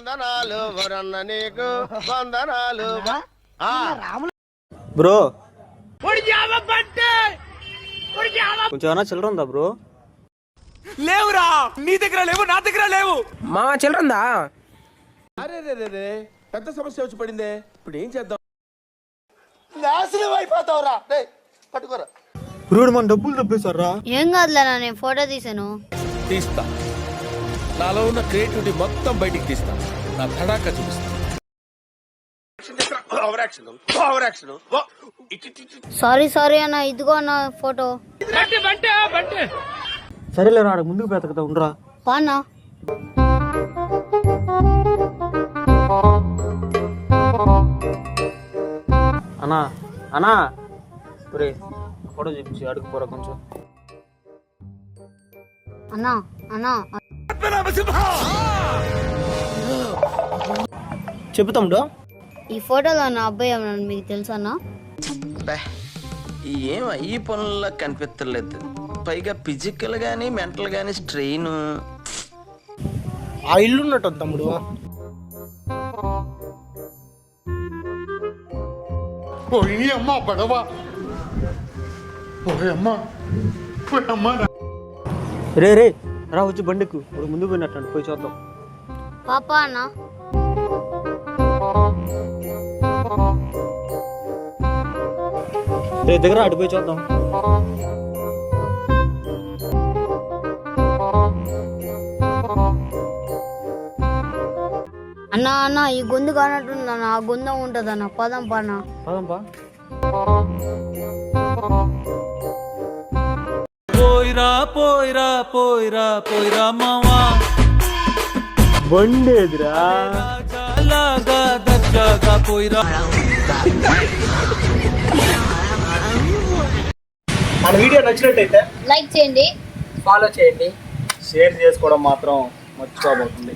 వందనాలు వరన్న నీకు వందనాలు. బ్రో కొంచెం ఏమైనా చిల్లర ఉందా బ్రో? లేవురా, నీ దగ్గర లేవు, నా దగ్గర లేవు. మా చిల్లర ఉందా? అరే రే పెద్ద సమస్య వచ్చి పడిందే, ఇప్పుడు ఏం చేద్దాం? నాశనం అయిపోతావురా. పట్టుకోరా బ్రో, మన డబ్బులు తప్పేశారా? ఏం కాదులేనా, నేను ఫోటో తీసాను. తీస్తా, నాలో ఉన్న క్రియేటివిటీ మొత్తం బయటికి తీస్తా, నా తడాక చూపిస్తా. సారీ అన్న, ఇదిగో అన్న ఫోటో. సరేలేరా, ఆడ ముందుకు పెతకదా ఉండరా. పానా అన్నా అన్నా ఒరే ఫోటో చూపించి అడుగుపోరా కొంచెం. అన్నా అన్నా చెబుతాండు. ఈ ఫోటోలో ఉన్న అబ్బాయి ఏమన్నా మీకు తెలుసా అన్న? ఏం ఈ పనుల్లో కనిపించలేదు, పైగా ఫిజికల్ గానీ మెంటల్ గానీ స్ట్రెయిన్. ఆ ఇల్లు ఉన్నట్టు తమ్ముడు. రే రే రా, వచ్చి బండికు ముందుకు పోయినట్టు పోయి చూద్దాం. పాపా అన్న రే దగ్గర అటు పోయి చూద్దాం. అన్న అన్న ఈ గొంతు కానట్టుంది అన్న, ఆ గొంతం ఉంటది అన్న. పదం పానా పదంపా. పోయిరా పోయిరా పోయిరా పోయిరా మావా, బండి ఎదురా లాగా దర్జాగా పోయిరా. మన వీడియో నచ్చినట్టయితే లైక్ చేయండి, ఫాలో చేయండి, షేర్ చేసుకోవడం మాత్రం మర్చిపోబోతుంది.